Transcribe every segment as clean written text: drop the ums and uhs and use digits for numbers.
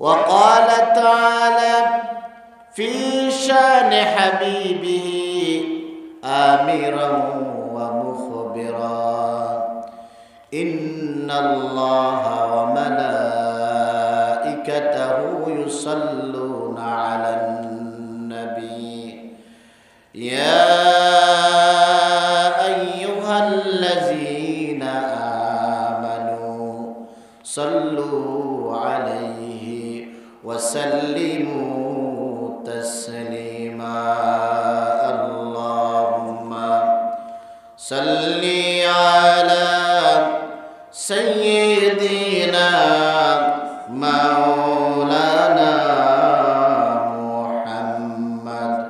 وقال تعالى في شان حبيبه آمرا ومخبرا إن الله وملائكته يصلون على النبي يا أيها الذين آمنوا صلوا عليه وسلموا تسليما اللهم صل على سيدنا مولانا محمد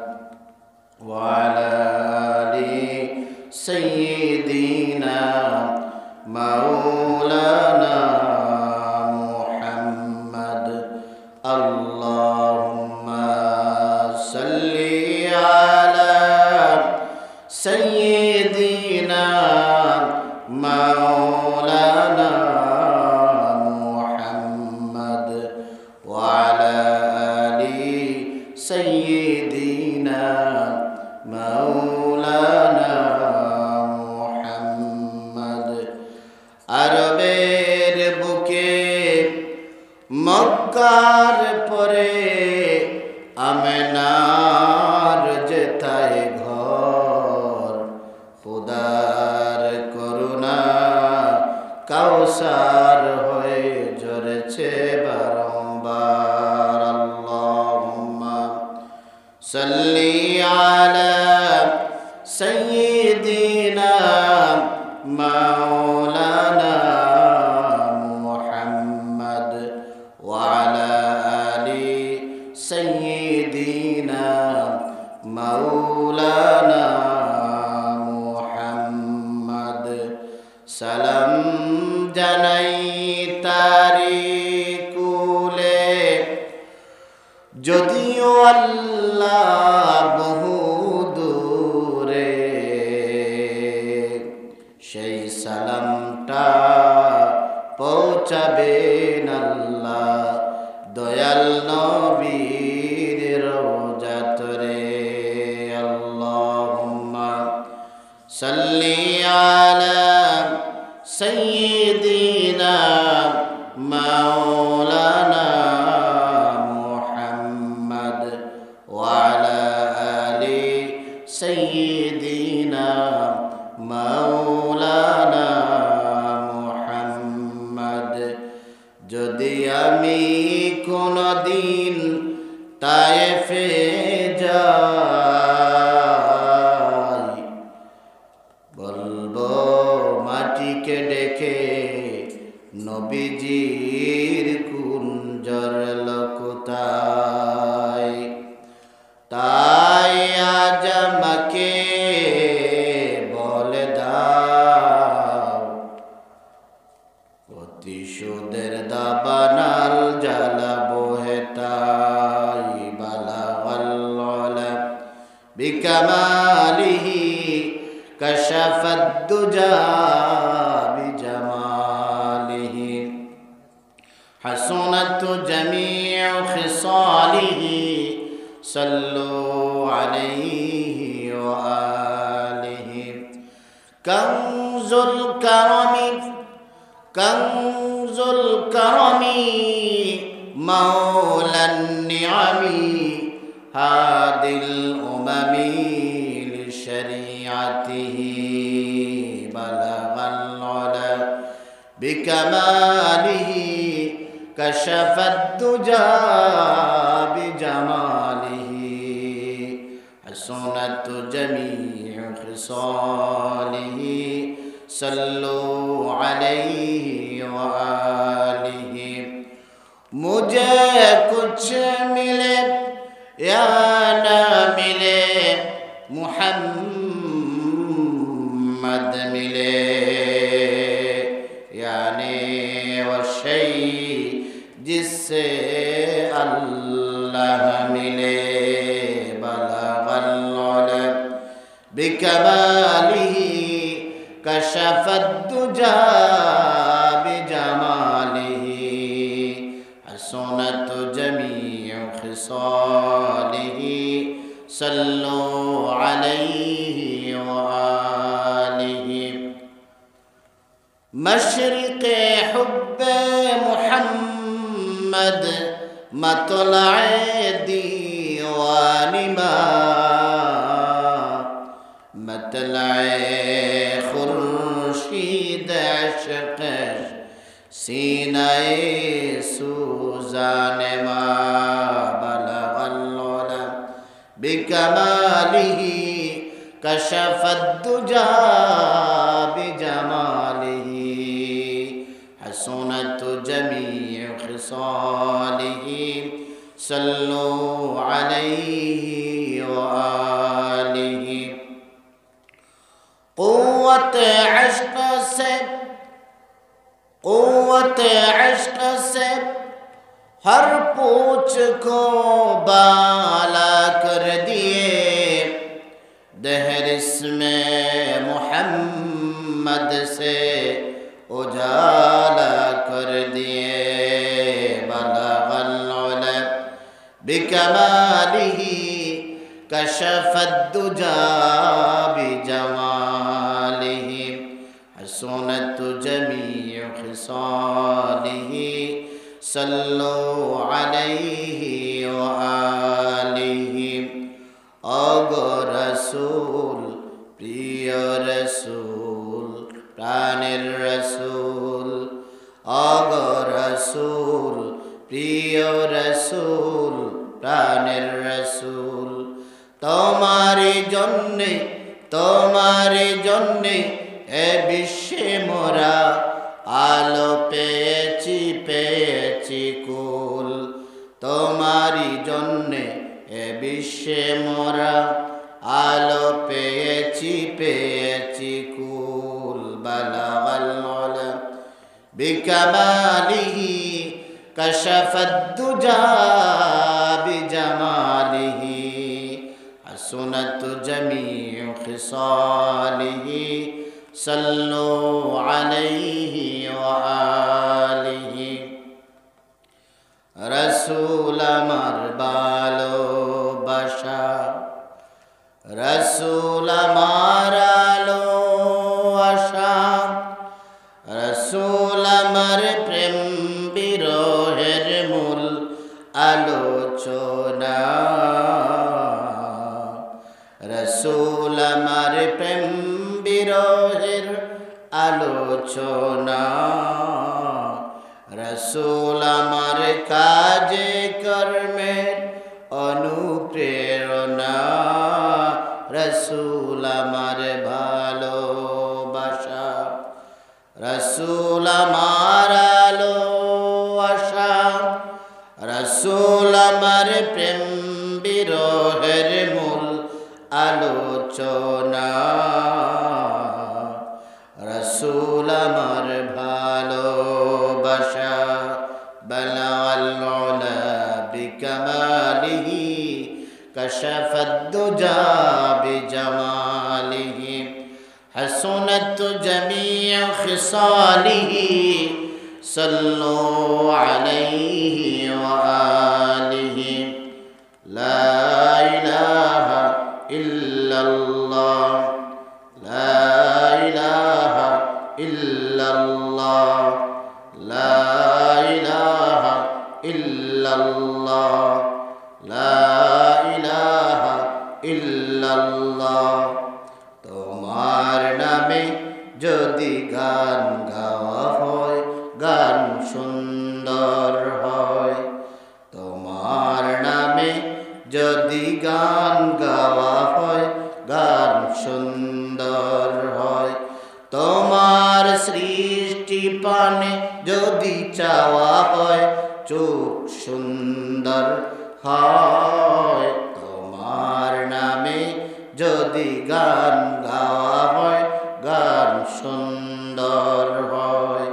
وعلى آل سيدنا مولانا محمد اللهم صل على سيدنا مولانا محمد وعلى آل سيدنا مولانا محمد আরবের বুকে মক্কার পরে আমেনার যেথায় ঘর খুদার করুণা কাউসার হয়ে ঝরেছে বারংবার আল্লাহুম্মা সাল্লি আলা সাইয়্যিদিনা মাওলানা মুহাম্মদ ওয়া আলা আলি সাইয়্যিদিনা মাওলানা মুহাম্মদ সালাম জানাই তারি কুলে যদিও আল্লাহ বহু দূরে সেই সালামটা পৌঁছাবেন আল্লাহ দয়াল নবীর রওজাতরে আল্লাহুম্মা সাল্লি আলা সাইয়্যিদিনা মাওলানা মুহাম্মদ ওয়া আলা আলি সাইয়্যিদিনা মাওলানা মুহাম্মদ যদি আমি কোনদিন তায়েফে যাই বলবো মাটিকে ডেকে নবীজির কুঞ্জর লকুতায় তাই আজ আমাকে বলে দাও প্রতিশোধের দাবানাল জ্বালাবো হেতাই বালাগাল বিকামালিহি কাশাফাদ দুজা বিজামালিহি হাসুনাত জামিউ খিসালিহি সাল্লু আলাইহি ওয়া আলিহি কানজুল কারমি মাওলান নিআমি হাদিল উমামি লিশরিআতিহি বালাগাল উলা বিকামালিহি কাশাফাদ দুজা বিজামালিহি হাসুনাত জামিউ খিসালিহি सल्लु अलैहि व आलिहि मुझे कुछ मिले या न मिले मुहम्मद मिले यानी वो शै जिससे अल्लाह मिले बलगल उला बिकमालिहि कशफत दुजा बिजमालिहि हसन حسنت جميع خصاله صلوا عليه وآله مشرق حب محمد مطلع ديوان ما مطلع خورشید عشق سینه سوزان ما بلغ العلا بكماله كشف الدجى بجماله حسنت جميع خصاله صلوا عليه وآله قوت عشق سے ہر پوچھ کو بالا کر دیے دہر اسم محمد سے اجالا کر دیے بلغ العلا بکمالہ کشف الدجى بجماله حسنت جميع خصاله صلوا عليه وآله أغو رسول প্রিয় রসুল প্রাণের রসুল أغو رسول প্রিয় রসুল প্রাণের রসুল তোমারি জন্যে এ বিশ্বে মোরা আলো পেয়েছি কুল তোমারি জন্যে এ বিশ্বে মোরা আলো পেয়েছি কুল বালাগাল উলা বিকামালিহি কাশাফাদ দুজা বিজামালিহি حسنت جميع خصاله صلوا عليه وآله رسول আমার ভালোবাসা রসুল আমার আলো আশা রসুল আমার প্রেম বিরহের মূল আলোচনা রসুল আমার প্রেম বিরহের আলোচনা রসুল আমার কাজে কর্মের অনুপ্রেরণা রসুল আমার ভালোবাসা রসুল আমার আলো আশা রসুল আমার প্রেম বিরহের মূল আলোচনা রসুল আমার ভালোবাসা বালাগাল উলা বিকামালিহি কাশাফাদ দুজা বিজামালিহি হাসনাত জামিউ খিসালিহি সাল্লু আলাইহি ওয়া আলিহি লা ইলাহা ইল্লাল্লাহ লা ইলাহা ইল্লাল্লাহ লা ইলাহা ইল্লাল্লাহ লা ইলাহা ইল্লাল্লাহ তোমার নামে যদি গান গাওয়া হয় গান সুন্দর হয় তোমার নামে যদি গান গাওয়া হয় গান সুন্দর হয় তোমার সৃষ্টি পানে যদি চাওয়া হয় চোখ সুন্দর হয় তোমার নামে যদি গান গাওয়া হয় গান সুন্দর হয়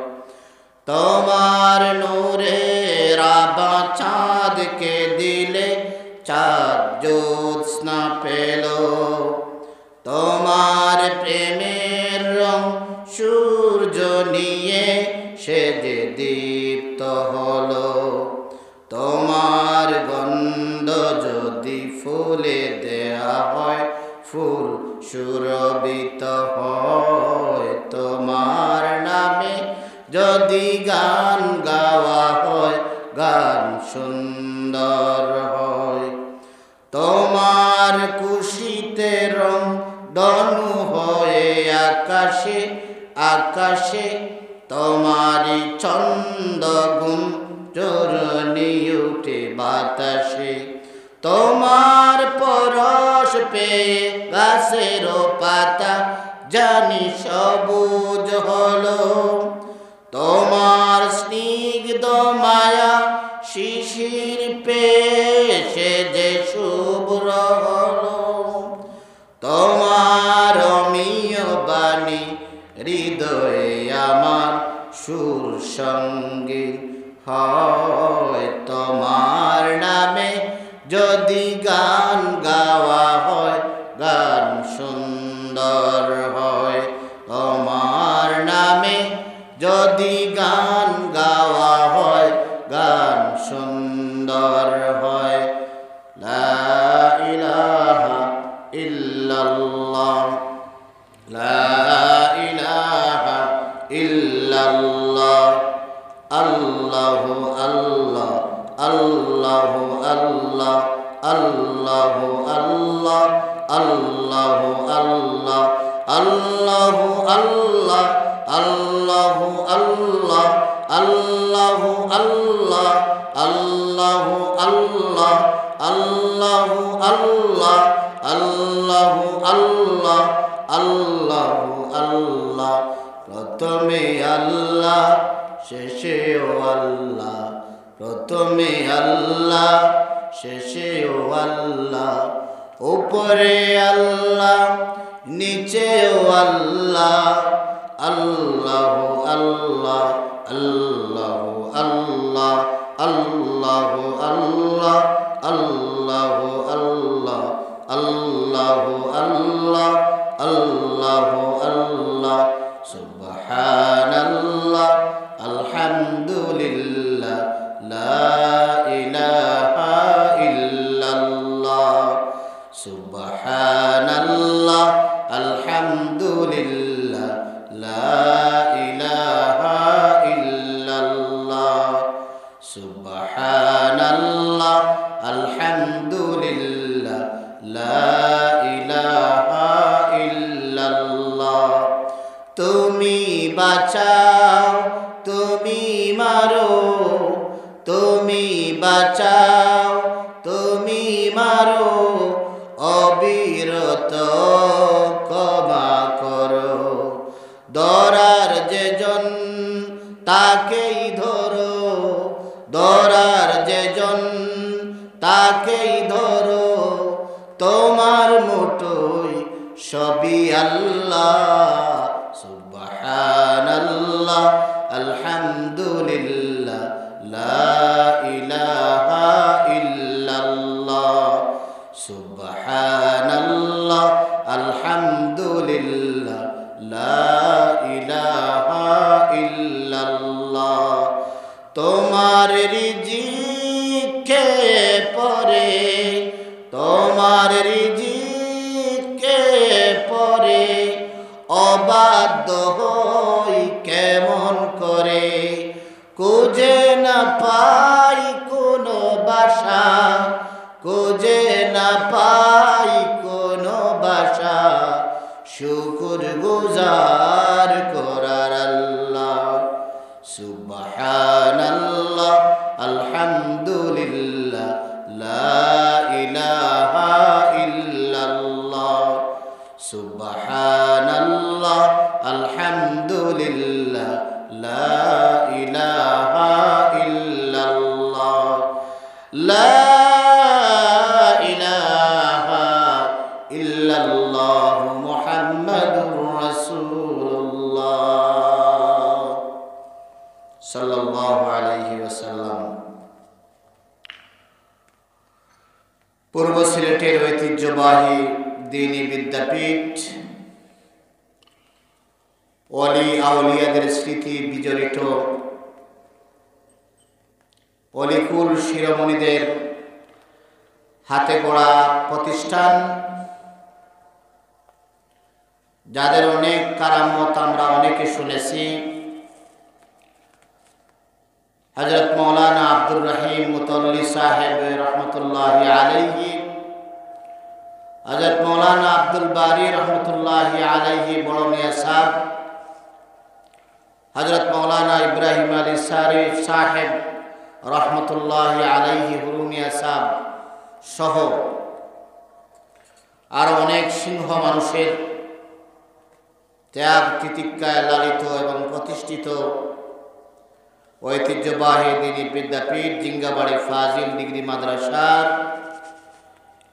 তোমার নূরের আভা চাঁদকে দিলে চাঁদ জ্যোৎস্না পেল তোমার প্রেমের রং সূর্য নিয়ে সে যে দীপ্ত হলো সুরভিত হয় তোমার নামে যদি গান গাওয়া হয় গান সুন্দর হয় তোমার খুশিতে রং ধনু হয়ে আকাশে আকাশে তোমারি ছন্দ গুণ চরণে উঠে বাতাসে তোমার পরশ পেয়ে গাছের পাতা জানি সবুজ হলো তোমার স্নিগ্ধ মায়া শিশির পেয়ে সে যে শুভ্র হলো তোমার অমীয় বাণী হৃদয়ে আমার সুর সঙ্গী হয় তোমার নামে যদি গান গাওয়া হয় গান সুন্দর হয় তোমার নামে যদি গান গাওয়া হয় গান সুন্দর হয় লা ইলাহা ইল্লাল্লাহ লা ইলাহা ইল্লাল্লাহ আল্লাহু আল্লাহ আল্লাহু আল্লাহ আল্লাহু আল্লাহ আল্লাহু আল্লাহ আল্লাহু আল্লাহ আল্লাহু আল্লাহ আল্লাহু আল্লাহ আল্লাহু আল্লাহ আল্লাহু আল্লাহ আল্লাহু আল্লাহ আল্লাহু আল্লাহ প্রথমে আল্লাহ শেষেও আল্লাহ প্রথমে আল্লাহ শেষেও আল্লাহ উপরে আল্লাহ নিচেও আল্লাহ আল্লাহু আল্লাহ আল্লাহু আল্লাহ আল্লাহু আল্লাহ আল্লাহু আল্লাহ আল্লাহু আল্লাহ আল্লাহু আল্লাহ সুবহানাল্লাহ আলহামদুলিল্লাহ লা ইলাহা ইল্লাল্লাহ সুবহানাল্লাহ আলহামদুলিল্লাহ লা ইলাহা ইল্লাল্লাহ সুবহানাল্লাহ আলহামদুলিল্লাহ লা ইলাহা ইল্লাল্লাহ তুমি বাঁচাও তুমি মারো তুমি বাঁচাও তুমি মারো অবিরত ক্ষমা করো ধরার যেজন তাকেই ধরো ধরার যেজন তাকেই ধরো তোমার মুঠোয় সবই আল্লাহ সুবহানাল্লাহ আলহামদুলিল্লাহ লা ইলাহা ইল্লাল্লাহ সুবহানাল্লাহ আলহামদুলিল্লাহ লা ইলাহা ইল্লাল্লাহ তোমার রিজিকে পরে তোমার রিজিকে পরে অবাধ্য হই কেমন করে খুঁজে না পাই কোনো বাসা খুঁজে না পাই কোনো বাসা শুকর গুজার করার আল্লাহ সুবহানাল্লাহ আলহামদুলিল্লাহ লা ইলাহা ইল্লাল্লাহ সুবহানাল্লাহ আলহামদুলিল্লাহ লা ইলাহা ইল্লাল্লাহ লা ইলাহা ইল্লাল্লাহ মুহাম্মাদুর রাসূলুল্লাহ সাল্লাল্লাহু আলাইহি ওয়াসাল্লাম। পূর্ব সিলেটের ঐতিহ্যবাহী দ্বীনি বিদ্যাপীঠ ওলি আউলিয়াদের স্মৃতি বিজড়িত অলিকুল শিরোমণিদের হাতে গড়া প্রতিষ্ঠান যাদের অনেক কারামত আমরা অনেকে শুনেছি। হযরত মাওলানা আব্দুর রহিম মুতাল্লি সাহেব রহমতুল্লাহি আলাইহি, হযরত মাওলানা আব্দুল বারী রহমতুল্লাহি আলাইহি বড় মিয়া সাহেব, হযরত মাওলানা ইব্রাহিম আলী শরীফ সাহেব রহমতুল্লাহি আলাইহি হুরুমিয়া সাহেব সহ আর অনেক সিংহ মানুষের ত্যাগ তিতিক্ষায় লালিত এবং প্রতিষ্ঠিত ঐতিহ্যবাহী দ্বীনি বিদ্যাপীঠ জিঙ্গাবাড়ি ফাজিল ডিগ্রি মাদ্রাসার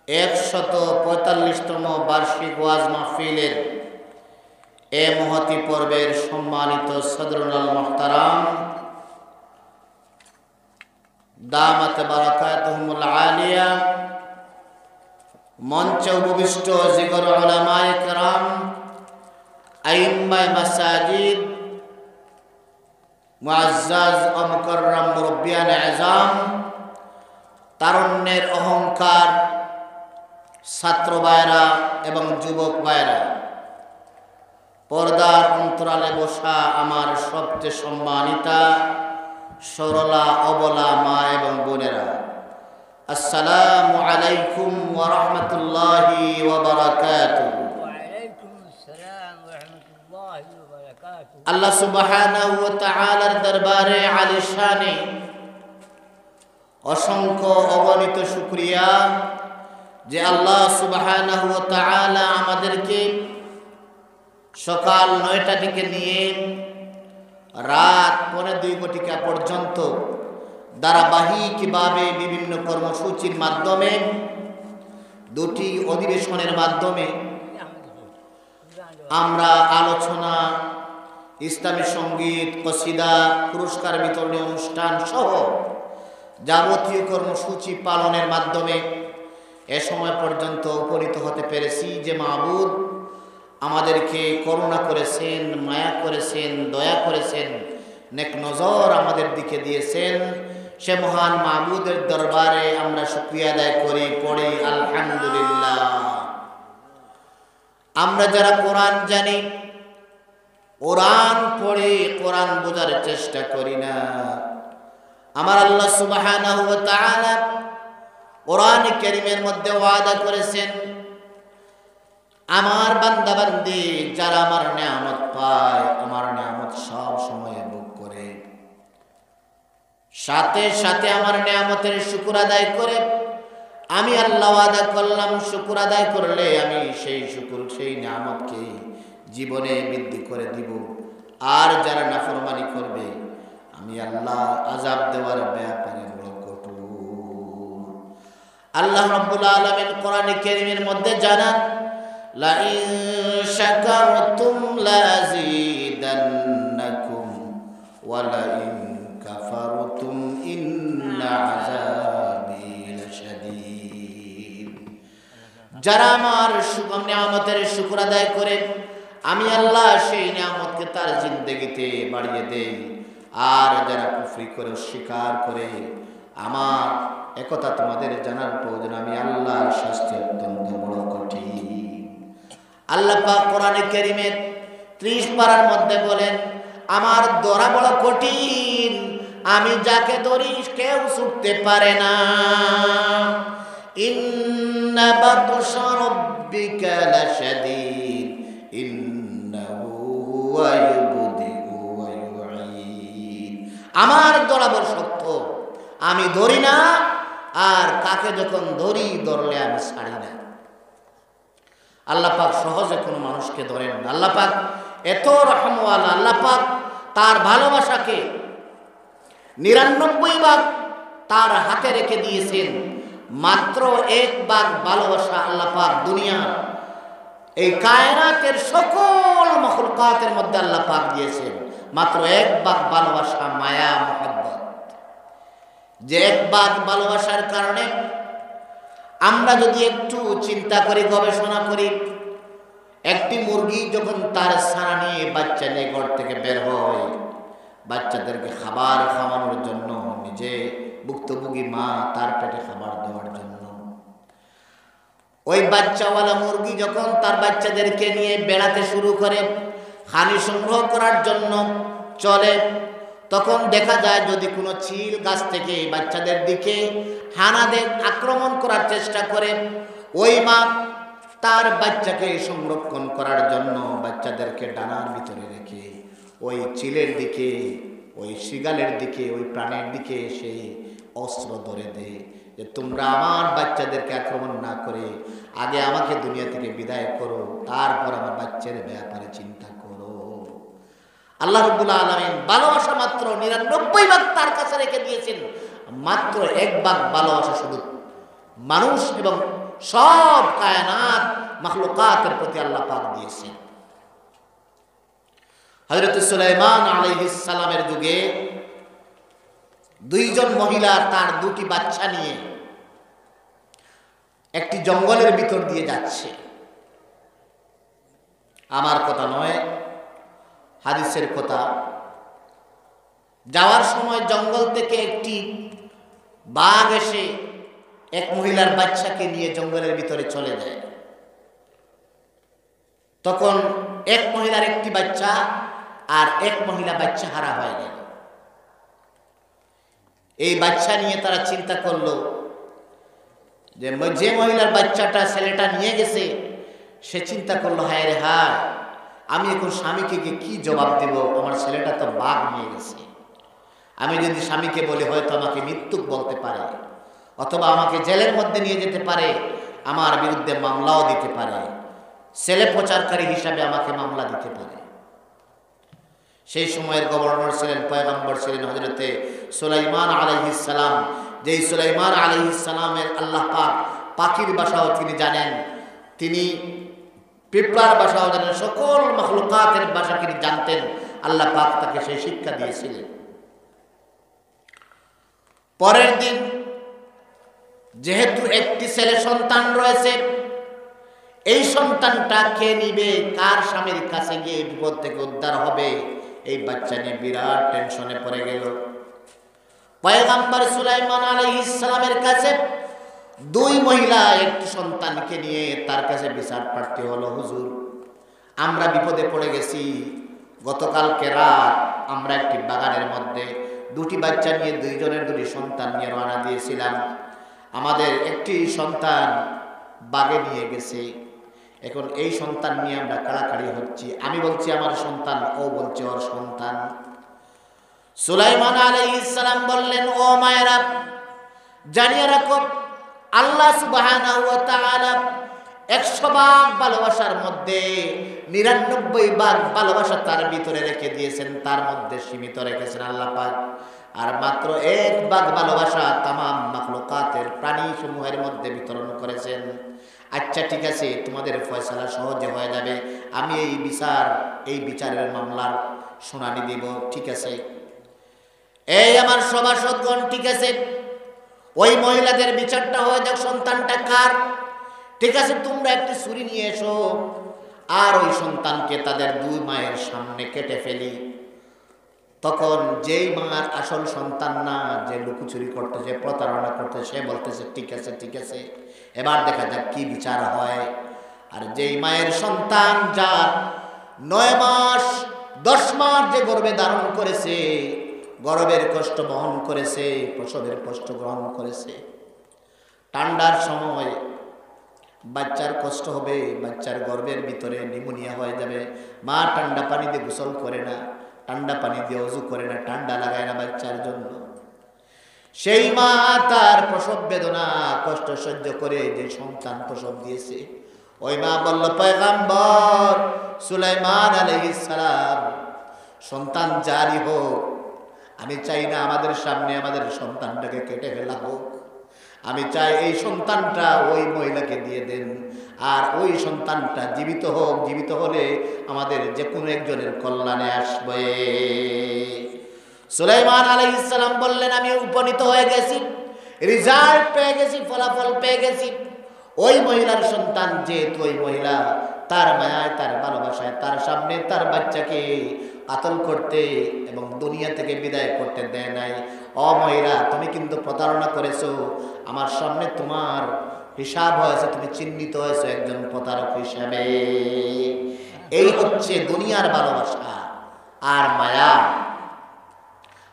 145তম বার্ষিক ওয়াজ মাহফিলের এ মহতি পর্বের সম্মানিত সদরুল মুহতারাম দামাত বারাকাতুহুমুল আলিয়া মঞ্চে উপবিষ্ট জিগর উলামায়ে কেরাম, আইম্মায়ে মাসাজিদ, মুআজ্জাজ ও মুকাররম মুরব্বিয়ান আযম, তারুণ্যের অহংকার ছাত্র ভাইরা এবং যুবক ভাইরা, পর্দার অন্তরালে বসা আমার সবচেয়ে সম্মানিতা সরলা অবলা মা এবং বোনেরা, আসসালামু আলাইকুম ওয়া রাহমাতুল্লাহি ওয়া বারাকাতুহু। আল্লাহ সুবহানাহু ওয়া তাআলার দরবারে আলিশানে অসংখ্য অগণিত শুকরিয়া যে আল্লাহ সুবহানাহু ওয়া তাআলা আমাদেরকে সকাল 9টা থেকে নিয়ে রাত 1:45 পর্যন্ত ধারাবাহিকভাবে বিভিন্ন কর্মসূচির মাধ্যমে, দুটি অধিবেশনের মাধ্যমে আমরা আলোচনা, ইসলামী সঙ্গীত, কসিদা, পুরস্কার বিতরণী অনুষ্ঠান সহ যাবতীয় কর্মসূচি পালনের মাধ্যমে এ সময় পর্যন্ত উপনীত হতে পেরেছি যে মাবুদ আমাদেরকে করুণা করেছেন, মায়া করেছেন, দয়া করেছেন, নেক নজর আমাদের দিকে দিয়েছেন। সে মহান মাবুদের দরবারে আমরা শুকরিয়া আদায় করি, পড়ি আলহামদুলিল্লাহ। আমরা যারা কোরআন জানি, কোরআন পড়ে কোরআন বোঝার চেষ্টা করি না। আমার আল্লাহ সুবহানাহু ওয়া তাআলা কোরআন কারীমের মধ্যে ওয়াদা করেছেন, আমার বান্দা বান্দি যারা আমার নিয়ামত পায়, আমার নিয়ামত সব সময় ভোগ করে, সাথে সাথে আমার নিয়ামতের শুকর আদায় করে, আমি আল্লাহ ওয়াদা করলাম শুকর আদায় করলে আমি সেই শুকর, সেই নিয়ামতকে জীবনে বৃদ্ধি করে দিব। আর যারা নাফরমানি করবে আমি আল্লাহ আযাব দেওয়ার ব্যাপারে বড় কঠোর। আল্লাহ রাব্বুল আলামিন কোরআন কারীমের মধ্যে জানান, লা ইন শাকারতুম লাযীদান্নাকুম ওয়া লা ইন কাফারতুম ইন্না আযাবি লাশাদীদ। যারা আমার নিয়ামতের শুকর আদায় করে আমি আল্লাহ সেই নিয়ামতকে তার জিন্দেগিতে বাড়িয়ে দেই। আর যারা কুফরি করে, অস্বীকার করে, আমার একথা তোমাদের জানার প্রয়োজন, আমি আল্লাহর শাস্তি অত্যন্ত বড় কঠিন। আল্লাহ পাক কোরআনে কারীমের 30 পারার মধ্যে বলেন, আমার ধরা বড় কঠিন, আমি যাকে ধরি কেউ ছুটতে পারে না। ইন্না বাতশা রাব্বিকা লাশাদীদ ইন্নাহু হুয়া ইউবদিউ ওয়া ইউঈদ। আমার ধরা বড় শক্ত, আমি ধরি না, আর কাকে যখন ধরি ধরলে আমি ছাড়ি না। আল্লাহ পাক সহজে কোনো মানুষকে ধরেন না। আল্লাহ পাক এত রহমওয়ালা, আল্লাহ পাক তার ভালোবাসাকে 99 ভাগ তার হাতে রেখে দিয়েছেন। মাত্র 1 ভাগ ভালোবাসা আল্লাহ পাক দুনিয়া এই কায়নাতের সকল মাখলুকাতের মধ্যে আল্লাহ পাক দিয়েছেন। মাত্র 1 ভাগ ভালোবাসা, মায়া, মহব্বত। যে 1 ভাগ ভালোবাসার কারণে আমরা যদি একটু চিন্তা করি, গবেষণা করি, একটি মুরগি যখন তার ছানা নিয়ে, বাচ্চা নিয়ে ঘর থেকে বের হয়, বাচ্চাদেরকে খাবার খাওয়ানোর জন্য, নিজে ভুক্তভোগী মা তার পেটে খাবার দেওয়ার জন্য, ওই বাচ্চাওয়ালা মুরগি যখন তার বাচ্চাদেরকে নিয়ে বেড়াতে শুরু করে, হানি সংগ্রহ করার জন্য চলে, তখন দেখা যায় যদি কোনো চিল গাছ থেকে বাচ্চাদের দিকে হানাদের আক্রমণ করার চেষ্টা করে, ওই মা তার বাচ্চাকে সংরক্ষণ করার জন্য বাচ্চাদেরকে ডানার ভিতরে রেখে ওই চিলের দিকে, ওই শিগালের দিকে, ওই প্রাণের দিকে সেই অস্ত্র ধরে দেয় যে তোমরা আমার বাচ্চাদেরকে আক্রমণ না করে আগে আমাকে দুনিয়া থেকে বিদায় করো, তারপর আমার বাচ্চার ব্যাপারে চিন্তা করো। আল্লাহ রাব্বুল আলামিন ভালোবাসা মাত্র 99 ভাগ তার কাছে রেখে দিয়েছেন, মাত্র 1 ভাগ ভালোবাসা শুধু মানুষ এবং সব কায়নাত মাখলুকাতের প্রতি আল্লাহ পাক দিয়েছেন। হযরত সুলাইমান আলাইহিস সালামের যুগে 2 জন মহিলা তার 2টি বাচ্চা নিয়ে একটি জঙ্গলের ভিতর দিয়ে যাচ্ছে। আমার কথা নয়, হাদিসের কথা। যাওয়ার সময় জঙ্গল থেকে একটি বাঘ এসে এক মহিলার বাচ্চাকে নিয়ে জঙ্গলের ভিতরে চলে যায়। তখন এক মহিলার একটি বাচ্চা আর এক মহিলা বাচ্চা হারা হয়ে গেল। এই বাচ্চা নিয়ে তারা চিন্তা করলো যে মহিলার বাচ্চাটা ছেলেটা নিয়ে গেছে, সে চিন্তা করলো হায় রে হায়, আমি এখন স্বামীকে কি জবাব দেব, আমার ছেলেটা তো বাঘ নিয়ে গেছে। আমি যদি স্বামীকে বলি হয়তো আমাকে মৃত্যু বলতে পারে, অথবা আমাকে জেলের মধ্যে নিয়ে যেতে পারে, আমার বিরুদ্ধে মামলাও দিতে পারে, ছেলে প্রচারকারী হিসাবে আমাকে মামলা দিতে পারে। সেই সময়ের গভর্নর ছিলেন, পয়গম্বর ছিলেন হযরতে সুলাইমান আলাইহিস সালাম। যেই সুলাইমান আলাইহিস সালামের আল্লাহ পাক পাখির ভাষাও তিনি জানেন, তিনি পিঁপড়ার ভাষাও জানেন, সকল মাখলুকাতের ভাষা তিনি জানতেন। আল্লাহ পাক তাকে সেই শিক্ষা দিয়েছিলেন। পরের দিন যেহেতু একটি ছেলে সন্তান রয়েছে, এই সন্তানটা কে নিবে, কার স্বামীর কাছে গিয়ে বিপদ থেকে উদ্ধার হবে, এই বাচ্চা নিয়ে বিরাট টেনশনে পড়ে গেল। পয়গম্বর সুলাইমান আলাইহিস সালামের কাছে 2 মহিলা একটি সন্তানকে নিয়ে তার কাছে বিচার প্রার্থী হলো, হুজুর আমরা বিপদে পড়ে গেছি। গতকালকে রাত আমরা একটি বাগানের মধ্যে 2টি বাচ্চা নিয়ে 2 জনের 2টি সন্তান নিয়ে রওনা দিয়েছিলাম। আমাদের একটি সন্তান বাগে নিয়ে গেছে। এখন এই সন্তান নিয়ে আমরা কাড়াকাড়ি হচ্ছি। আমি বলছি আমার সন্তান, ও বলছে ওর সন্তান। সুলাইমান আলাইহিস সালাম বললেন, ও মায়েরা, জানিয়ে রাখো আল্লাহ সুবহানাহু ওয়া তাআলা 100 ভাগ ভালোবাসার মধ্যে 99 ভাগ ভালোবাসা তার ভিতরে রেখে দিয়েছেন, তার মধ্যে সীমিত রেখেছেন আল্লাহ পাক। আর মাত্র 1 ভাগ ভালোবাসা তামাম মাখলুকাতের প্রাণী সমূহের মধ্যে বিতরণ করেছেন। আচ্ছা ঠিক আছে, তোমাদের ফয়সালা সহজে হয়ে যাবে, আমি এই বিচারের মামলার শুনানি দিব। ঠিক আছে, এই আমার সভাসদগণ, ঠিক আছে, ওই মহিলাদের বিচারটা হয়ে যাক, সন্তানটা কার। ঠিক আছে, তোমরা একটি ছুরি নিয়ে এসো, আর ওই সন্তানকে তাদের 2 মায়ের সামনে কেটে ফেলি। তখন যেই মার আসল সন্তান না, যে লুকোচুরি করতেছে, প্রতারণা করতেছে, সে বলতেছে ঠিক আছে ঠিক আছে, এবার দেখা যাক কি বিচার হয়। আর যেই মায়ের সন্তান যার 9 মাস 10 মাস যে গর্ভে ধারণ করেছে, গর্ভের কষ্ট বহন করেছে, প্রসবের কষ্ট গ্রহণ করেছে, ঠান্ডার সময় বাচ্চার কষ্ট হবে, বাচ্চার গর্ভের ভিতরে নিউমোনিয়া হয়ে যাবে। মা ঠান্ডা পানি দিয়ে গোসল করে না, ঠান্ডা পানি দিয়ে ওযু করে না, ঠান্ডা লাগায় না বাচ্চার জন্য। সেই মা তার প্রসব বেদনা কষ্ট সহ্য করে যে সন্তান প্রসব দিয়েছে, ওই মা বলল, পয়গম্বর সুলাইমান আলাইহিস সালাম, সন্তান জারি হোক, আমি চাই না আমাদের সামনে আমাদের সন্তানটাকে কেটে ফেলা হোক। আমি চাই এই সন্তানটা ওই মহিলাকে দিয়ে দেন, আর ওই সন্তানটা জীবিত হোক, জীবিত হলে আমাদের যে কোনো একজনের কল্যাণে আসবে। সুলাইমান আলাইহিস সালাম বললেন, আমি উপনীত হয়ে গেছি, রেজাল্ট পেয়ে গেছি, ফলাফল পেয়ে গেছি। ওই মহিলার সন্তান, যেহেতু ওই মহিলা তার মায়ায়, তার ভালোবাসায়, তার সামনে তার বাচ্চাকে কাতল করতে এবং দুনিয়া থেকে বিদায় করতে দেয় নাই। ও মহিলা, তুমি কিন্তু প্রতারণা করেছো, আমার সামনে তোমার হিসাব হয়েছে, তুমি চিহ্নিত হয়েছো একজন প্রতারক হিসাবে। এই হচ্ছে দুনিয়ার ভালোবাসা আর মায়া।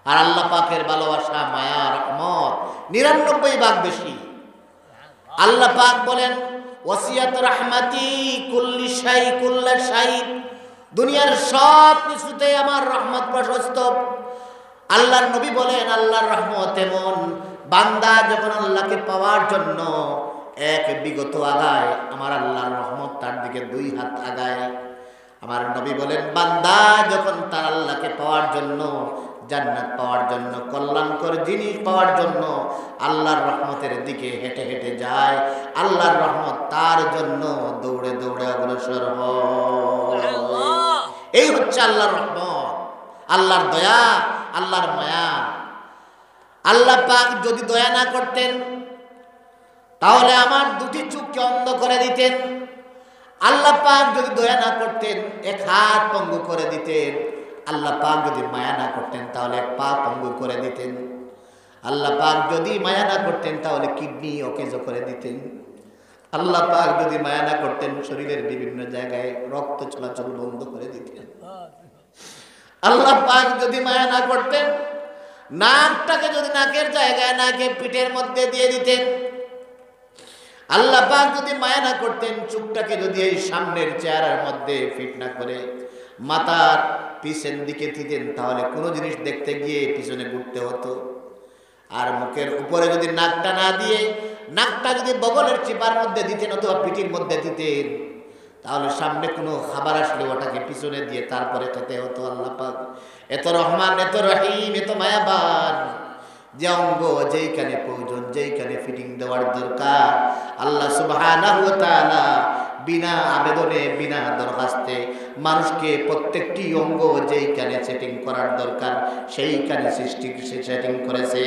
আর আল্লাহ পাকের ভালোবাসা, মায়া, রহমত 99 ভাগ বেশি। আল্লাহ পাক বলেন ওয়াসিয়াত রাহমাতি কুল্লি শাই কুল্লা শাই, দুনিয়ার সব কিছুতে আমার রহমত প্রশস্ত। আল্লাহর নবী বলেন আল্লাহর রহমত এমন, বান্দা যখন আল্লাহকে পাওয়ার জন্য এক বিগত আগায়, আমার আল্লাহর রহমত তার দিকে 2 হাত আগায়। আমার নবী বলেন বান্দা যখন তার আল্লাহকে পাওয়ার জন্য, জান্নাত পাওয়ার জন্য, কল্যাণকর জিনিস পাওয়ার জন্য আল্লাহর রহমতের দিকে হেঁটে হেঁটে যায়, আল্লাহর রহমত তার জন্য দৌড়ে দৌড়ে অগ্রসর হয়। এই হচ্ছে আল্লাহর রহমত, আল্লাহর দয়া, আল্লাহর মায়া। আল্লাহ পাক যদি দয়া না করতেন তাহলে আমার 2টি চোখকে অন্ধ করে দিতেন। আল্লাহ পাক যদি দয়া না করতেন 1 হাত পঙ্গু করে দিতেন। আল্লাহ পাক যদি মায়া না করতেন তাহলে 1 পা পঙ্গু করে দিতেন। আল্লাহ পাক যদি মায়া না করতেন তাহলে কিডনি অকেজো করে দিতেন। আল্লাহ পাক যদি মায়া না করতেন শরীরের বিভিন্ন জায়গায় রক্ত চলাচল বন্ধ করে দিতেন। আল্লাহ পাক যদি মায়া না করতেন নাকটাকে যদি নাকের জায়গায় নাকে পিঠের মধ্যে দিয়ে দিতেন। আল্লাহ পাক যদি মায়া না করতেন চোখটাকে যদি এই সামনের চেহারার মধ্যে ফিট না করে মাথার পিছন দিকে দিতেন তাহলে কোনো জিনিস দেখতে গিয়ে পিছনে ঘুরতে হতো। আর মুখের উপরে যদি নাকটা না দিয়ে নাকটা যদি বগলের চিপার মধ্যে দিতেন অথবা পিঠির মধ্যে দিতেন তাহলে সামনে কোনো খাবার আসলে ওটাকে পিছনে দিয়ে তারপরে খেতে হতো। আল্লাহ পাক এত রহমান, এত রহিম, এত মায়াবান, যে অঙ্গ যেইখানে প্রয়োজন, যেইখানে ফিটিং দেওয়ার দরকার আল্লাহ সুবহানাহু ওয়া তাআলা বিনা আবেদনে, বিনা দরখাস্তে মানুষকে প্রত্যেকটি অঙ্গ যেইখানে সেটিং করার দরকার সেইখানে সেটিং করেছে।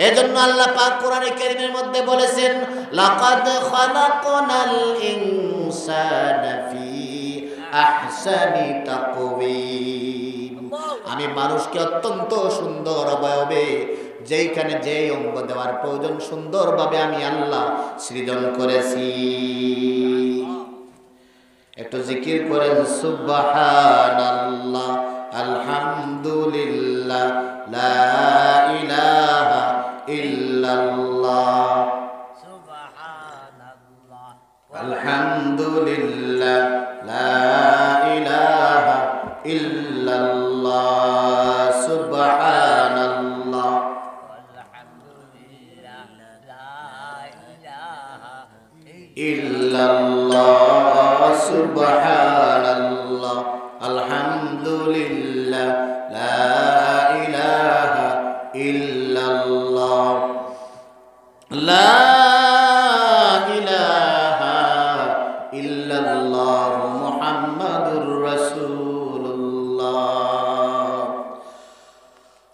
এজন্য আল্লাহ পাক কোরআনে কারীমের মধ্যে বলেছেন লাকাদ খালাকনাল ইনসানা ফি আহসানি তাকওয়িম, আমি মানুষকে অত্যন্ত সুন্দর অবয়বে যেইখানে যেই অঙ্গ দেওয়ার প্রয়োজন সুন্দরভাবে আমি আল্লাহ সৃজন করেছি। একটু জিকির করেন সুবহানাল্লাহ, আলহামদুলিল্লাহ, লা ইলাহা ইল্লাল্লাহ, সুবহানাল্লাহ, আলহামদুলিল্লাহ, লা ইলাহা ইল্লাল্লাহ, সুবহানাল্লাহ, আলহামদুলিল্লাহ, লা ইলাহা ইল্লাল্লাহ, সুবহানাল্লাহ, আলহামদুলিল্লাহ, লা ইলাহা ইল্লাল্লাহ, লা ইলাহা ইল্লাল্লাহ, মুহাম্মাদুর রাসূলুল্লাহ।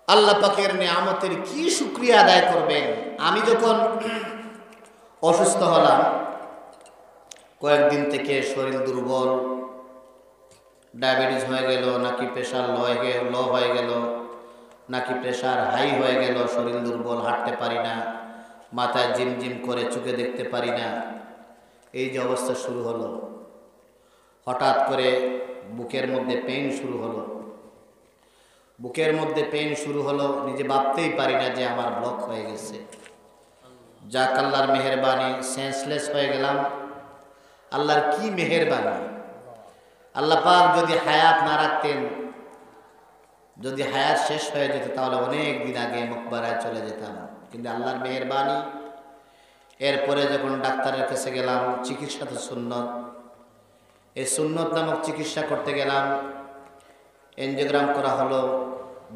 আল্লাহ পাকের নিয়ামতের কি শুকরিয়া আদায় করবেন। আমি যখন অসুস্থ হলাম, কয়েকদিন থেকে শরীর দুর্বল, ডায়াবেটিস হয়ে গেল, নাকি প্রেশার লো হয়ে গেল, নাকি প্রেশার হাই হয়ে গেল, শরীর দুর্বল, হাঁটতে পারি না, মাথায় জিমজিম করে, চোখে দেখতে পারি না, এই যে অবস্থা শুরু হলো। হঠাৎ করে বুকের মধ্যে পেইন শুরু হলো, বুকের মধ্যে পেইন শুরু হলো, নিজে ভাবতেই পারি না যে আমার ব্লক হয়ে গেছে। যাক আল্লাহর মেহেরবানি, সেন্সলেস হয়ে গেলাম। আল্লাহর কি মেহেরবানি। আল্লাহ পাক যদি হায়াত না রাখতেন, যদি হায়াত শেষ হয়ে যেত তাহলে অনেক দিন আগে মকবরায় চলে যেতাম। কিন্তু আল্লাহর মেহেরবানি। এরপরে যখন ডাক্তারের কাছে গেলাম, চিকিৎসা তো সুন্নত, এই সুন্নত নামক চিকিৎসা করতে গেলাম, এনজিওগ্রাম করা হলো,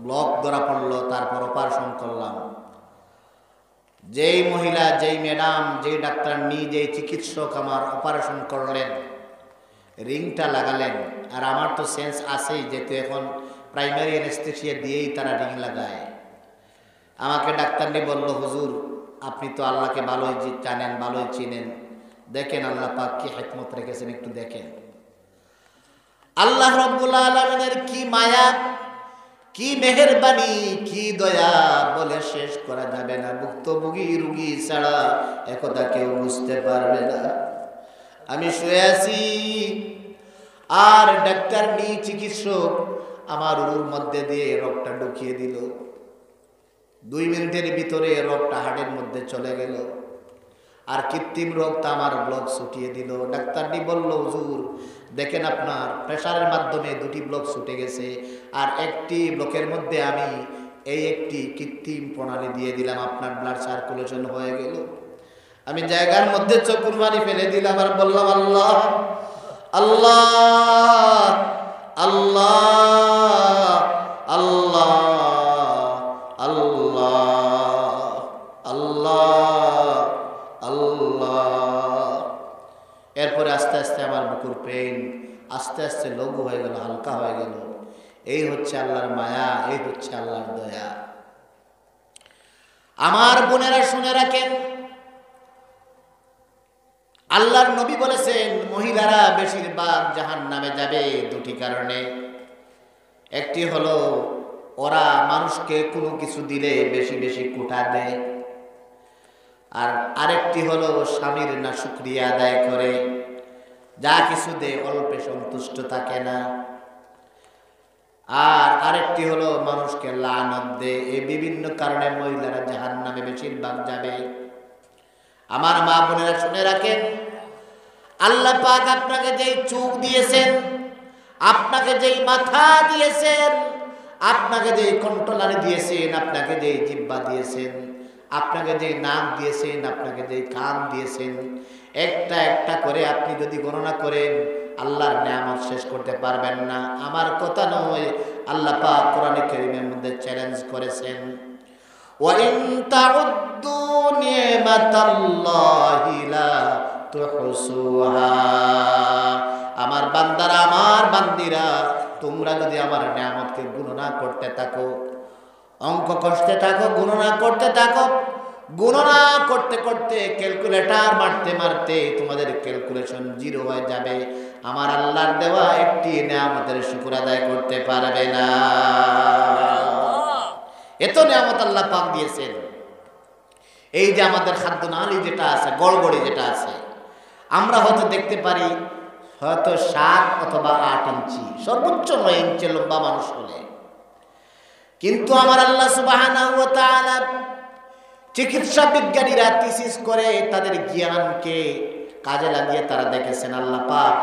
ব্লক ধরা পড়লো, তারপর অপারেশন করলাম। যেই মহিলা, যেই ম্যাডাম, যেই ডাক্তার যেই চিকিৎসক আমার অপারেশন করলেন, রিংটা লাগালেন, আর আমার তো সেন্স আছেই যেহেতু এখন প্রাইমারি অ্যানেস্থেসিয়া দিয়েই তারা রিং লাগায়। আমাকে ডাক্তারনি বলল, হুজুর আপনি তো আল্লাহকে ভালোই জানেন, ভালোই চিনেন, দেখেন আল্লাহ পাক কি হিকমত রেখেছেন, একটু দেখেন। আল্লাহ রাব্বুল আলামিনের কি মায়া, কি মেহেরবানি, কি দয়া বলে শেষ করা যাবে না। ভুক্তভোগী রোগী ছাড়া একথা কেউ বুঝতে পারবে না। আমি শুয়ে আছি আর ডাক্তার নি চিকিৎসক আমার উরুর মধ্যে দিয়ে রক্তটা ঢুকিয়ে দিল। 2 মিনিটের ভিতরে রক্তটা হাড়ের মধ্যে চলে গেল আর কৃত্রিম রক্ত আমার ব্লক ছুটিয়ে দিল। ডাক্তারটি বলল, হুজুর দেখেন আপনার প্রেসারের মাধ্যমে 2টি ব্লক ছুটে গেছে আর একটি ব্লকের মধ্যে আমি এই একটি কৃত্রিম প্রণালী দিয়ে দিলাম, আপনার ব্লাড সার্কুলেশন হয়ে গেল। আমি জায়গার মধ্যে চোখের পানি ফেলে দিলাম আর বললাম, আল্লাহ আল্লাহ আল্লাহ আল্লাহ আল্লাহ আল্লাহ আল্লাহ। এরপরে আস্তে আস্তে আমার বুকুর পেইন আস্তে আস্তে লঘু হয়ে গেল, হালকা হয়ে গেল। এই হচ্ছে আল্লাহর মায়া, এই হচ্ছে আল্লাহর দয়া। আমার বোনেরা শুনে রাখেন, আল্লাহর নবী বলেছেন মহিলারা বেশিরভাগ জাহান্নামে যাবে 2টি কারণে। একটি হলো ওরা মানুষকে কোনো কিছু দিলে বেশি বেশি কোটা দেয়, আর আরেকটি হলো স্বামীর নাশুকরিয়া আদায় করে, যা কিছু দেয় অল্পে সন্তুষ্ট থাকে না, আর আরেকটি হলো মানুষকে লানত দেয়। এই বিভিন্ন কারণে মহিলারা জাহান্নামে বেশিরভাগ যাবে। আমার মা বোনেরা শুনে রাখেন, আল্লাহ পাক আপনাকে যেই চোখ দিয়েছেন, আপনাকে যেই মাথা দিয়েছেন, আপনাকে যেই কণ্ঠনালী দিয়েছেন, আপনাকে যেই জিহ্বা দিয়েছেন, আপনাকে যেই নাক দিয়েছেন, আপনাকে যেই কান দিয়েছেন, একটা একটা করে আপনি যদি গণনা করেন আল্লাহর নিয়ামত শেষ করতে পারবেন না। আমার কথা নয়, আল্লাহ পাক কোরআনে কারীমের মধ্যে চ্যালেঞ্জ করেছেন, ওয়া ইন তাউদ্দু নি'মাতাল্লাহি লা তুহসুহা। আমার বান্দারা, আমার বান্দিরা, তোমরা যদি আমার নিয়ামতকে গণনা করতে থাকো, অঙ্ক কষতে থাকো, গণনা করতে থাকো, গণনা করতে করতে ক্যালকুলেটর মারতে মারতে তোমাদের ক্যালকুলেশন 0 হয়ে যাবে। আমার আল্লাহর দেওয়া একটি নিয়ামতের শুকর আদায় করতে পারবে না। এত নিয়ামত আল্লাহ পাক দিয়েছেন। এই যে আমাদের খাদ্য নালী যেটা আছে, গড়গড়ি যেটা আছে, আমরা হয়তো দেখতে পারি হয়তো 7 অথবা 8 ইঞ্চি, সর্বোচ্চ 9 ইঞ্চি লম্বা মানুষ হলে, কিন্তু আমার আল্লাহ সুবহানাহু ওয়া তাআলা চিকিৎসা বিজ্ঞানীরা থিসিস করে তাদের জ্ঞানকে কাজে লাগিয়ে তারা দেখেছেন আল্লাহ পাক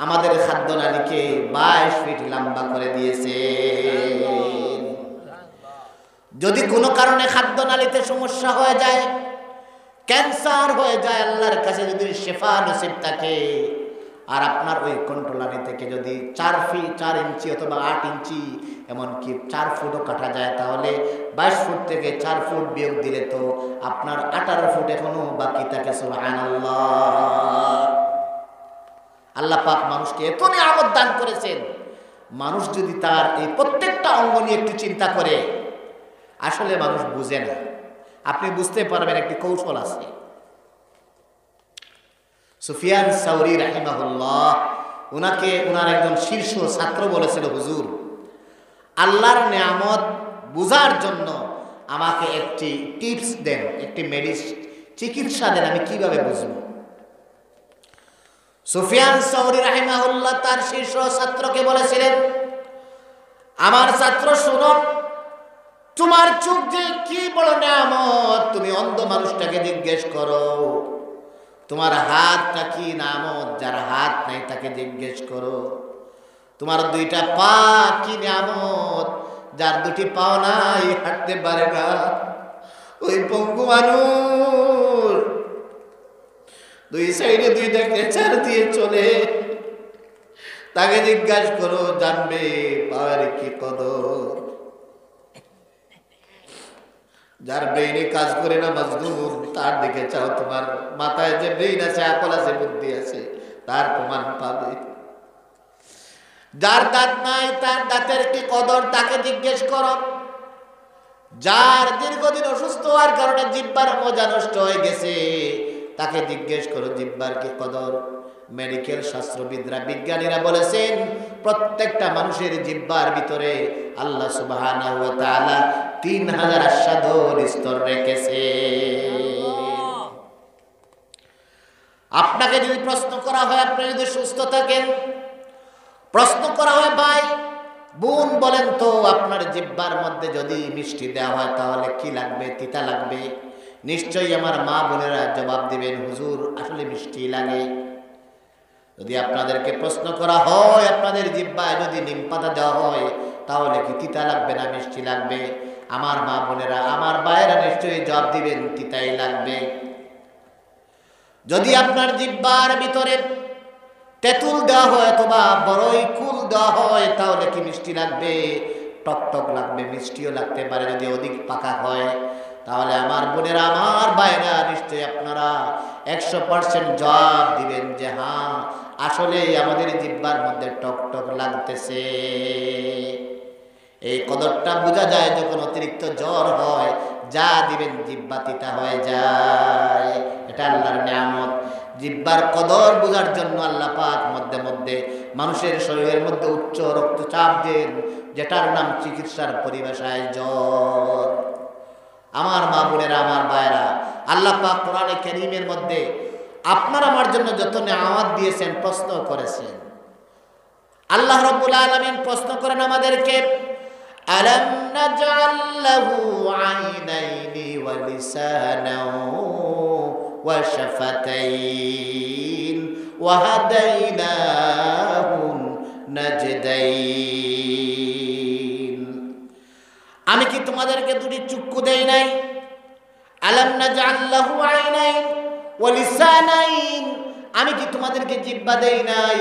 আমাদের খাদ্যনালীকে 22 ফিট লম্বা করে দিয়েছে। যদি কোনো কারণে খাদ্যনালীতে সমস্যা হয়ে যায়, ক্যান্সার হয়ে যায়, আল্লাহর কাছে যদি শেফা নসিব থাকে, আর আপনার ওই কণ্ঠনালী থেকে যদি 4 ইঞ্চি অথবা 8 ইঞ্চি এমনকি 4 ফুটও কাটা যায়, তাহলে 22 ফুট থেকে 4 ফুট বিয়োগ দিলে তো আপনার 18 ফুট এখনো বাকি থাকে। সুবহানাল্লাহ। আল্লাহ পাক মানুষকে এত নিয়ামত দান করেছেন, মানুষ যদি তার এই প্রত্যেকটা অঙ্গ নিয়ে একটু চিন্তা করে, আসলে মানুষ বুঝে না। আপনি বুঝতে পারবেন, একটি কৌশল আছে। সুফিয়ান সাউরি রাহিমাহুল্লাহ, ওনাকে ওনার একজন শীর্ষ ছাত্র বলেছিল, হুজুর আল্লাহর নিয়ামত বুঝার জন্য আমাকে একটি টিপস দেন, একটি চিকিৎসা দেন, আমি কিভাবে বুঝবো। সুফিয়ান সাউরি রাহিমাহুল্লাহ তার শীর্ষ ছাত্রকে বলেছিলেন, আমার ছাত্র শুনো, তোমার চোখ যে কি বড় নিয়ামত, তুমি অন্ধ মানুষটাকে জিজ্ঞেস করো। তোমার হাতটা কি নিয়ামত, যার হাত নাই তাকে জিজ্ঞেস করো। তোমার 2টা পা কি নিয়ামত, যার 2টি পাও নাই, হাঁটতে পারে না, ওই পঙ্গু মানুষ 2 সাইডে 2টা ক্যাচার দিয়ে চলে, তাকে জিজ্ঞাসা করো, জানবে পাওয়ার কি কদর। যার ব্রেইনে কাজ করে না মজদুর, তার দিকে চাও, তোমার মাথায় যে ব্রেইন আছে, আকল আছে, বুদ্ধি আছে, তার প্রমাণ পাবে। যার দাঁত নাই, তার দাঁতের কি কদর, তাকে জিজ্ঞেস করো। যার দীর্ঘদিন অসুস্থ হওয়ার কারণে জিহ্বার মজা নষ্ট হয়ে গেছে, তাকে জিজ্ঞেস করো জিহ্বার কি কদর। মেডিকেল শাস্ত্রবিদরা, বিজ্ঞানীরা বলেছেন প্রত্যেকটা মানুষের জিহ্বার ভিতরে আল্লাহ সুবহানাহু ওয়া তাআলা 3000 আস্বাদন স্তর রেখেছে। আপনাকে যদি প্রশ্ন করা হয়, আপনি যদি সুস্থ থাকেন, প্রশ্ন করা হয় ভাই বোন বলেন তো আপনার জিহ্বার মধ্যে যদি মিষ্টি দেওয়া হয় তাহলে কি লাগবে, তিতা লাগবে? নিশ্চয়ই আমার মা বোনেরা জবাব দিবেন, হুজুর আসলে মিষ্টি লাগে। যদি আপনাদেরকে প্রশ্ন করা হয় আপনাদের জিহ্বায় যদি নিম পাতা দেওয়া হয় তাহলে কি তিতা লাগবে না মিষ্টি লাগবে? আমার মা বোনেরা, আমার ভাইয়েরা নিশ্চয়ই জবাব দিবেন তিতাই লাগবে। যদি আপনার জিহ্বার ভিতরে তেঁতুল দেওয়া হয় অথবা বড়ই কুল দেওয়া হয় তাহলে কি মিষ্টি লাগবে? টক টক লাগবে, মিষ্টিও লাগতে পারে যদি অধিক পাকা হয়। তাহলে আমার বোনেরা, আমার ভাইরা, নিশ্চয়ই আপনারা 100% জবাব দিবেন যে হ্যাঁ আসলে আমাদের জিহ্বার মধ্যে টক টক লাগতেছে। এই কদরটা বোঝা যায় যখন অতিরিক্ত জ্বর হয়, যা দিবেন জিহ্বা তিতা হয়ে যায়। এটা আল্লাহর নিয়ামত। জিহ্বার কদর বোঝার জন্য আল্লাহ পাক মধ্যে মধ্যে মানুষের শরীরের মধ্যে উচ্চ রক্তচাপ দেন, যেটার নাম চিকিৎসার পরিভাষায় জ্বর। আমার মা বোনেরা, আমার ভাইরা, আল্লাহ পাক কোরআনে কারীমের মধ্যে আপনার আমার জন্য যত নিয়ামত দিয়েছেন প্রশ্ন করেছেন। আল্লাহ রাব্বুল আলামিন প্রশ্ন করেন আমাদেরকে, আলাম নাজআল লাহু আইনাইনি ওয়া লিসানান ওয়া শাফাতাইন ওয়া হাদাইনাহু নাজদাইন। আমি কি তোমাদেরকে দুটি চক্ষু দেই নাই? আলাম নাজআল লাহু আইনাইন ওয়া লিসানাইন, আমি কি তোমাদেরকে জিহ্বা দেই নাই?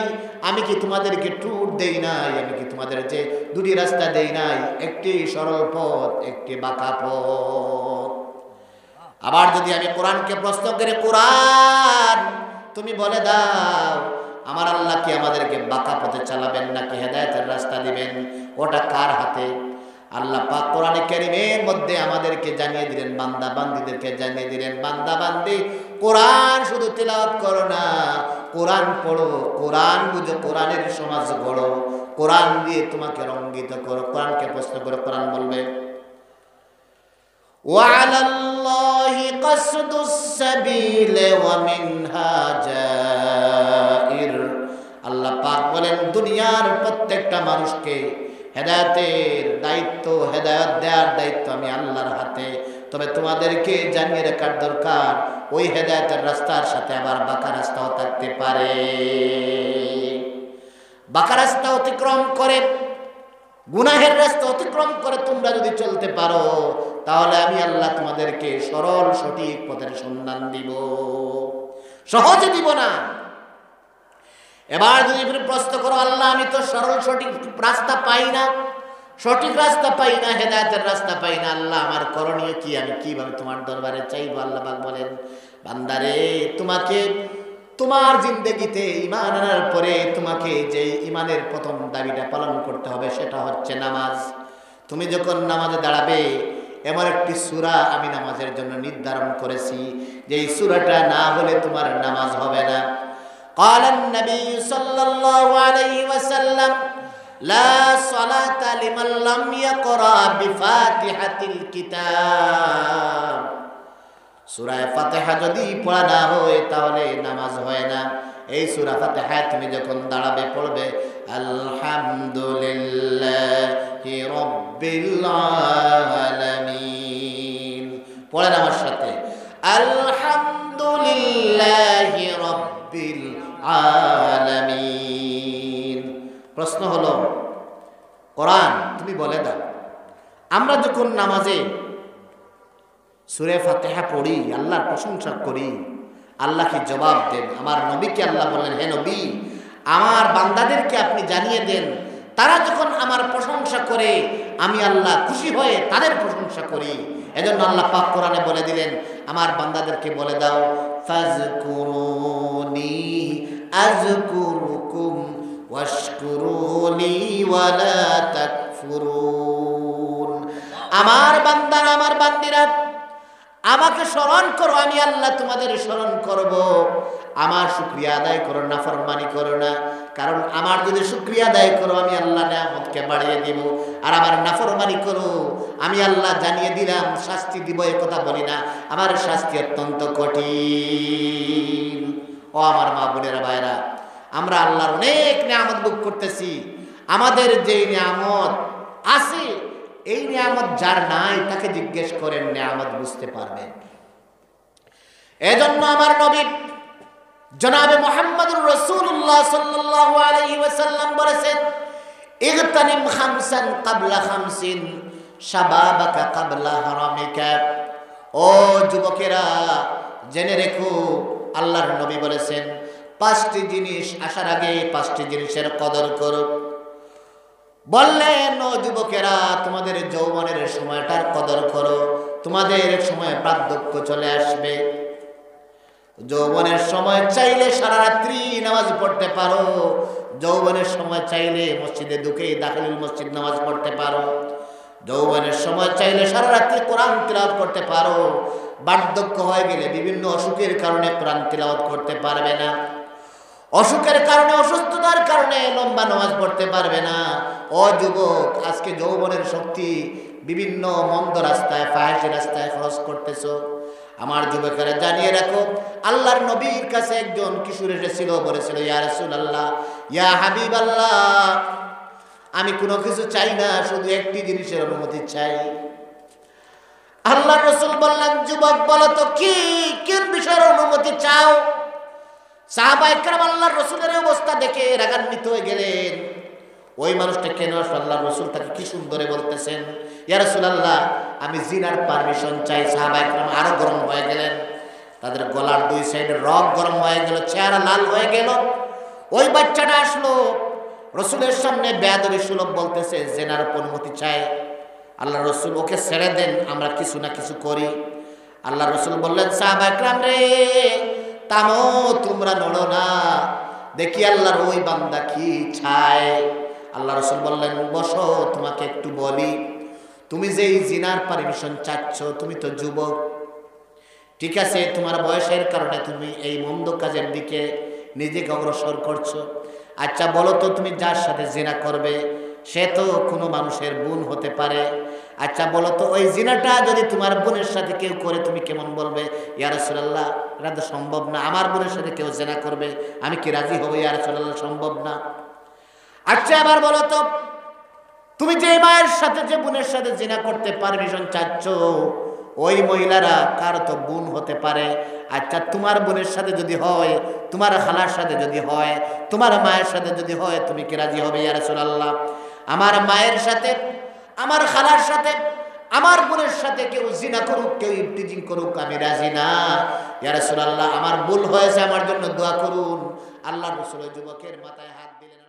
আমি কি তোমাদেরকে ঠোঁট দেই নাই? আমি কি তোমাদের যে দুটি রাস্তা দেই নাই? একটি সরল পথ, একটি বাঁকা পথ। আবার যদি আমি কোরআনকে প্রশ্ন করে, কোরআন তুমি বলে দাও আমার আল্লাহ কি আমাদেরকে বাঁকা পথে চালাবেন নাকি হেদায়েতের রাস্তা দিবেন? ওটা কার হাতে? আল্লাহ পাক কোরআনে কারীমের মধ্যে আমাদেরকে জানিয়ে দিলেন, বান্দা বান্দীদেরকে জানিয়ে দিলেন, বান্দা বান্দী কোরআন শুধু তিলাওয়াত করো না, কোরআন পড়ো, কোরআন বুঝো, কোরআনের সমাজ গড়ো, কোরআন দিয়ে তোমাকে রঙ্গিত করো। কোরআনকে প্রশ্ন করো, কোরআন বলবে ওয়ালাল্লাহি কাসদুস সাবিল ওয়া মিনহা জাইর। আল্লাহ পাক বলেন দুনিয়ার প্রত্যেকটা মানুষকে হেদায়েতের দায়িত্ব, হেদায়েত দেওয়ার দায়িত্ব আমি আল্লাহর হাতে। তবে তোমাদেরকে জানিয়ে রাখার দরকার ওই হেদায়েতের রাস্তার সাথে আবার বাঁকা রাস্তাও থাকতে পারে। বাঁকা রাস্তা অতিক্রম করে, গুনাহের রাস্তা অতিক্রম করে তোমরা যদি চলতে পারো তাহলে আমি আল্লাহ তোমাদেরকে সরল সঠিক পথের সন্ধান দিব, সহজে দিব না। এবার যদি প্রশ্ন করো, আল্লাহ আমি তো সরল সঠিক রাস্তা পাই না, সঠিক রাস্তা পাই না, হেদায়েতের রাস্তা পাই না, আল্লাহ আমার করণীয় কি? আমি কিভাবে তোমার দরবারে চাইবো? আল্লাহ পাক বলেন, বান্দারে তোমাকে তোমার জিন্দেগিতে ঈমান আনার পরে তোমাকে যে ঈমানের প্রথম দাবিটা পালন করতে হবে সেটা হচ্ছে নামাজ। তুমি যখন নামাজে দাঁড়াবে এমন একটি সূরা আমি নামাজের জন্য নির্ধারণ করেছি, যে এই সূরাটা না হলে তোমার নামাজ হবে না। قال النبي صلى الله عليه وسلم لا صلاة لمن لم يقرأ بفاتحة الكتاب। সূরা ফাতিহা যদি পড়া না হয় তাহলে নামাজ হয় না। এই সূরা ফাতিহা তুমি যখন দাঁড়াবে পড়বে আলহামদুলিল্লাহি রাব্বিল আলামিন। পড়েন আমার সাথে, আলহামদুলিল্লাহি রাব্বিল আলামিন। প্রশ্ন হলো, কোরআন তুমি বলে দাও আমরা যখন নামাজে সূরা ফাতিহা পড়ি, আল্লাহর প্রশংসা করি, আল্লাহ কি জবাব দেন? আমার নবীকে আল্লাহ বললেন, হে নবী আমার বান্দাদেরকে আপনি জানিয়ে দেন তারা যখন আমার প্রশংসা করে আমি আল্লাহ খুশি হয়ে তাদের প্রশংসা করি। এজন্য আল্লাহ পাক কোরআনে বলে দিলেন, আমার বান্দাদেরকে বলে দাও ফাজকুরুনি আযকুরুকুম ওয়াশকুরুনি ওয়ালা তাকফুরুন। আমার বান্দারা, আমার বান্দিরা আমাকে স্মরণ করো, আমি আল্লাহ তোমাদের স্মরণ করব। আমার শুকরিয়া আদায় করো, নাফরমানি করো না। কারণ আমার যদি শুকরিয়া আদায় করো আমি আল্লাহ নিয়ামতকে বাড়িয়ে দিব, আর আমার নাফরমানি করো আমি আল্লাহ জানিয়ে দিলাম শাস্তি দিব। এ কথা বলি না, আমার শাস্তি অত্যন্ত কঠিন। ও আমার মা বোনেরা ভাইরা, আমরা আল্লাহর অনেক নিয়ামত ভোগ করতেছি। আমাদের যে নিয়ামত আছে, এই নিয়ামত যার নাই তাকে জিজ্ঞেস করেন, নিয়ামত বুঝতে পারবেন। এজন্য আমার নবী জনাবে মুহাম্মদুর রাসূলুল্লাহ সাল্লাল্লাহু আলাইহি ওয়াসাল্লাম বলেছেন, ইগতানিম খামসান ক্বাবলা খামসিন শাবাবাকা ক্বাবলা হারামিকা। ও যুবকেরা, জেনে রেখো, আল্লাহর নবী বলেছেন, পাঁচটি জিনিস আসার আগে পাঁচটি জিনিসের কদর করো। বললেন, ও যুবকেরা, তোমাদের যৌবনের সময়টার কদর করো। তোমাদের সময় বার্ধক্য চলে আসবে। যৌবনের সময় চাইলে সারা রাত্রি নামাজ পড়তে পারো। যৌবনের সময় চাইলে মসজিদে ঢুকে দাখিলুল মসজিদ নামাজ পড়তে পারো। যৌবনের সময় চাইলে সারা রাত্রি কোরআন তিলাওয়াত করতে পারো। বার্ধক্য হয়ে গেলে বিভিন্ন অসুখের কারণে কোরআন তিলাওয়াত করতে পারবে না। অসুখের কারণে, অসুস্থতার কারণে লম্বা নামাজ পড়তে পারবে না। ও যুবক, আজকে যৌবনের শক্তি বিভিন্ন মন্দ রাস্তায়, ফাহিশ রাস্তায় খরচ করতেছো। আমার যুবকেরা জানিয়ে রাখো, আল্লাহর নবীর কাছে একজন কিশোর এসেছিল, বলেছিল, ইয়া রাসূলুল্লাহ, ইয়া হাবিবাল্লাহ, আমি কোনো কিছু চাই না, শুধু একটি জিনিসের অনুমতি চাই। আল্লাহর রাসূল বললেন, যুবক বলো তো কি কোন বিষয়ের অনুমতি চাও? সাহাবায়ে কেরাম আল্লাহর রাসূলের অবস্থা দেখে রাগান্বিত হয়ে গেলেন। ওই মানুষটা কেন আসলো? আল্লাহর রাসূল তাকে কি সুন্দরে বলতেছেন, ইয়া রাসূলুল্লাহ, আমি জিনার পারমিশন চাই। সাহাবায়ে কেরাম আরো গরম হয়ে গেলেন, তাদের গলার দুই সাইডে রগ গরম হয়ে গেল, চেহারা লাল হয়ে গেল। ওই বাচ্চাটা আসলো রাসূলের সামনে বেয়াদবি সুলভ বলতেছে, জিনার অনুমতি চাই। আল্লাহর রাসূল, ওকে ছেড়ে দেন, আমরা কিছু না কিছু করি। আল্লাহর রাসূল বললেন, সাহাবায়ে কেরাম রে, থামো, তোমরা নড়ো না, দেখি আল্লাহর ওই বান্দা কি চায়। আল্লাহ রাসূল বললেন, বসো, তোমাকে একটু বলি, তুমি যে এই জিনার পারমিশন চাচ্ছ, তুমি তো যুবক, ঠিক আছে, তোমার বয়সের কারণে তুমি এই মন্দ কাজের দিকে নিজেকে অগ্রসর করছো। আচ্ছা বলো তো, তুমি যার সাথে জিনা করবে সে তো কোনো মানুষের বোন হতে পারে। আচ্ছা বলো তো, ওই জিনাটা যদি তোমার বোনের সাথে কেউ করে, তুমি কেমন বলবে? ইয়া রাসূলুল্লাহ, এটা তো সম্ভব না, আমার বোনের সাথে কেউ জিনা করবে, আমি কি রাজি হব? ইয়া রাসূলুল্লাহ, সম্ভব না। আচ্ছা এবার বলো তো, তুমি যে মায়ের সাথে, যে বোনের সাথে জিনা করতে পারমিশন চাচ্ছ, ওই মহিলারা কার তো বোন হতে পারে। আচ্ছা তোমার বোনের সাথে যদি হয়, তোমার খালার সাথে যদি হয়, তোমার মায়ের সাথে যদি হয়, তুমি কি রাজি হবে? ইয়া রাসূলুল্লাহ, আমার মায়ের সাথে, আমার খালার সাথে, আমার বোনের সাথে কেউ জিনা করুক, কেউ ইফতিজিং করুক, আমি রাজি না। ইয়া রাসূলুল্লাহ, আমার ভুল হয়েছে, আমার জন্য দোয়া করুন। আল্লাহর রাসূল যুবকের মাথায় হাত দিলেন।